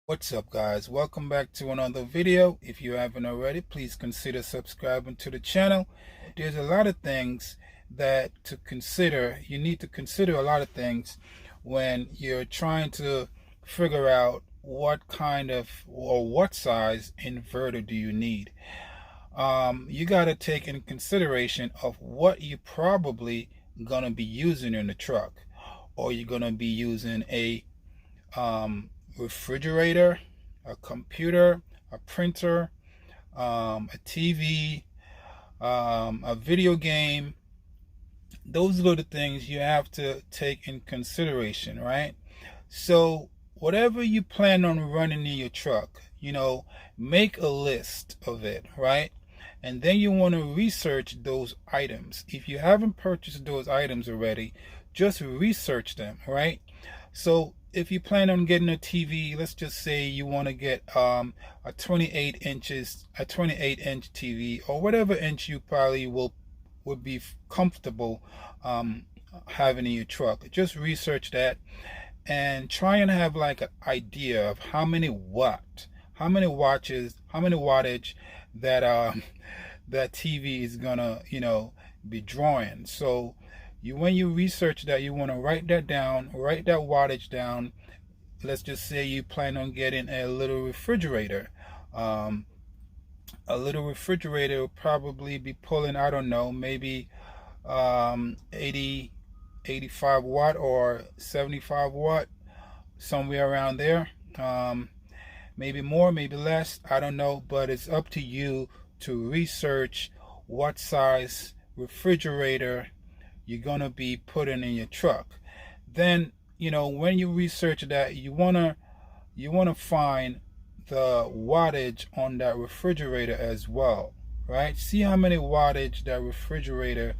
What's up, guys? Welcome back to another video. If you haven't already, please consider subscribing to the channel. There's a lot of things that to consider. You need to consider a lot of things when you're trying to figure out what kind of or what size inverter do you need. You got to take in consideration of what you probably gonna be using in the truck. Or you're gonna be using a refrigerator, a computer, a printer, a TV, a video game. Those are the things you have to take in consideration, right? So whatever you plan on running in your truck, make a list of it, right? And then you want to research those items. If you haven't purchased those items already, just research them, right? So if you plan on getting a TV, let's just say you want to get a 28 inch TV, or whatever inch you probably would be comfortable having in your truck. Just research that and try and have like an idea of how many wattage that that TV is gonna be drawing. So when you research that, you want to write that down, write that wattage down. Let's just say you plan on getting a little refrigerator. A little refrigerator will probably be pulling, I don't know, maybe 80, 85 watt or 75 watt, somewhere around there. Maybe more, maybe less, I don't know, but it's up to you to research what size refrigerator you're gonna be putting in your truck. Then when you research that, you wanna find the wattage on that refrigerator as well, right? See how many wattage that refrigerator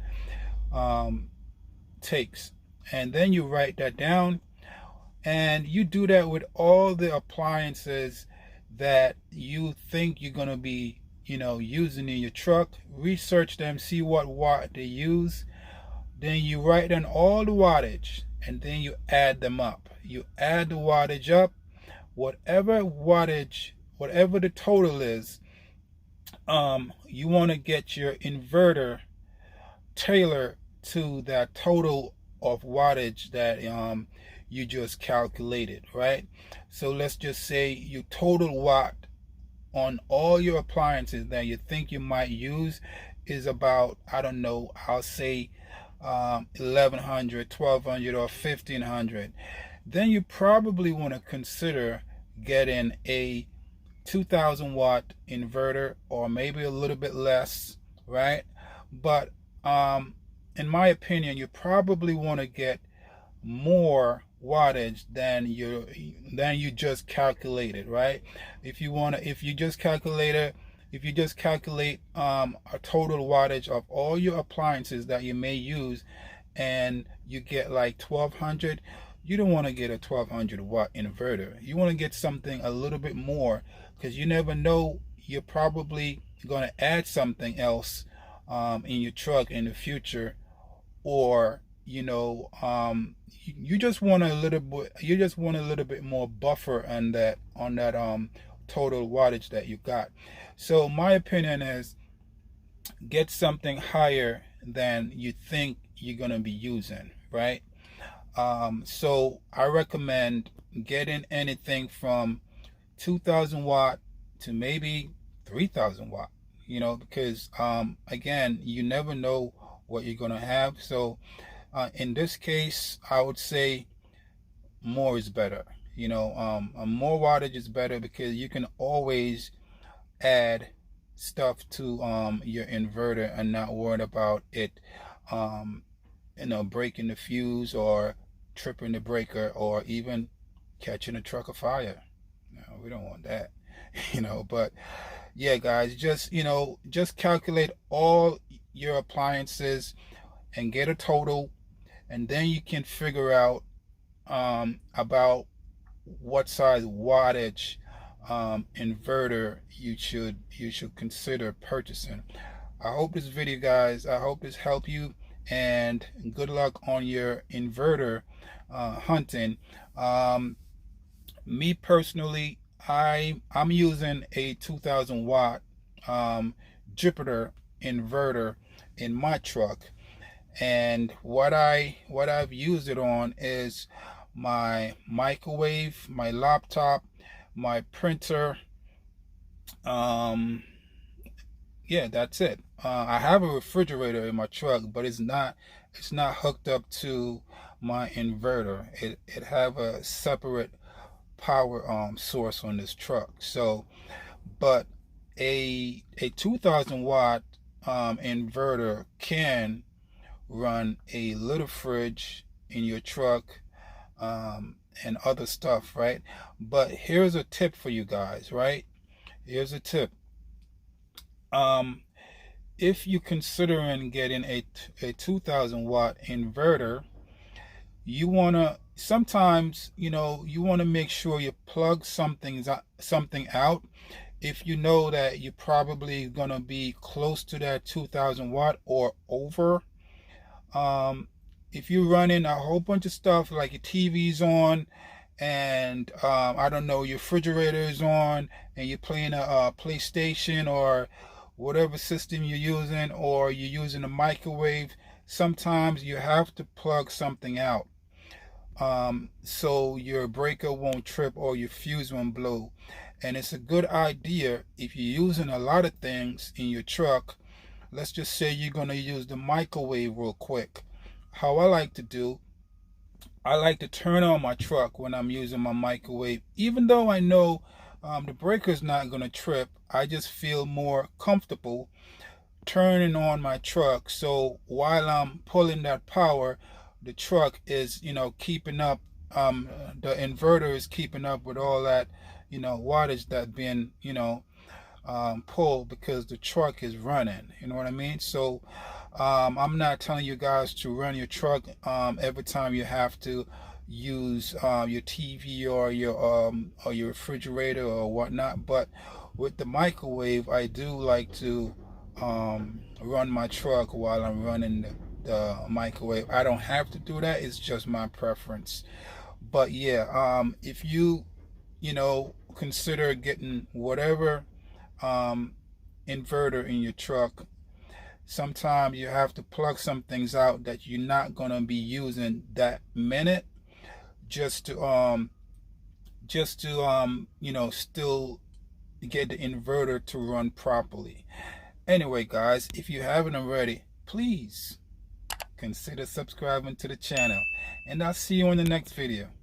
takes, and then you write that down. And you do that with all the appliances that you think you're gonna be using in your truck. Research them, see what watt they use. Then you write down all the wattage, and then you add them up. You add the wattage up, whatever the total is. You want to get your inverter tailored to that total of wattage that you just calculated, right? So let's just say your total watt on all your appliances that you think you might use is about, I don't know, I'll say 1100, 1200, or 1500. Then you probably want to consider getting a 2000 watt inverter, or maybe a little bit less, right? But in my opinion, you probably want to get more wattage than you just calculated, right? If you just calculate a total wattage of all your appliances that you may use, and you get like 1200, you don't want to get a 1200 watt inverter. You want to get something a little bit more, because you never know, you're probably going to add something else in your truck in the future, or you just want a little bit more buffer on that total wattage that you got. So my opinion is, get something higher than you think you're gonna be using, right? So I recommend getting anything from 2000 watt to maybe 3000 watt, because again, you never know what you're gonna have. So in this case, I would say more is better. More wattage is better, because you can always add stuff to your inverter and not worried about it breaking the fuse, or tripping the breaker, or even catching a truck afire. No, we don't want that. But yeah, guys, just calculate all your appliances and get a total, and then you can figure out about what size wattage inverter you should consider purchasing. I hope this video, guys, I hope this helped you, and good luck on your inverter hunting. Me personally, I'm using a 2000 watt Jupiter inverter in my truck, and what I've used it on is my microwave, my laptop, my printer. Um, yeah, that's it. I have a refrigerator in my truck, but it's not hooked up to my inverter. It have a separate power source on this truck. So, but a 2000 watt inverter can run a little fridge in your truck, and other stuff, right? But here's a tip for you guys, right? Here's a tip. Um, if you're considering getting a 2000 watt inverter, you want to sometimes, you want to make sure you plug something out. If you know that you're probably going to be close to that 2000 watt or over, um, if you're running a whole bunch of stuff like your TV's on, and I don't know, your refrigerator is on, and you're playing a PlayStation or whatever system you're using, or you're using a microwave, sometimes you have to plug something out, so your breaker won't trip or your fuse won't blow. And it's a good idea if you're using a lot of things in your truck. Let's just say you're going to use the microwave real quick. How I like to do, I like to turn on my truck when I'm using my microwave. Even though I know the breaker's not going to trip, I just feel more comfortable turning on my truck. So while I'm pulling that power, the truck is, keeping up. The inverter is keeping up with all that, wattage that being, pulled, because the truck is running. You know what I mean? So I'm not telling you guys to run your truck every time you have to use your TV or your refrigerator or whatnot. But with the microwave, I do like to run my truck while I'm running the microwave. I don't have to do that. It's just my preference. But yeah, if consider getting whatever um, inverter in your truck, sometimes you have to plug some things out that you're not gonna be using that minute, just to still get the inverter to run properly. Anyway, guys, if you haven't already, please consider subscribing to the channel, and I'll see you in the next video.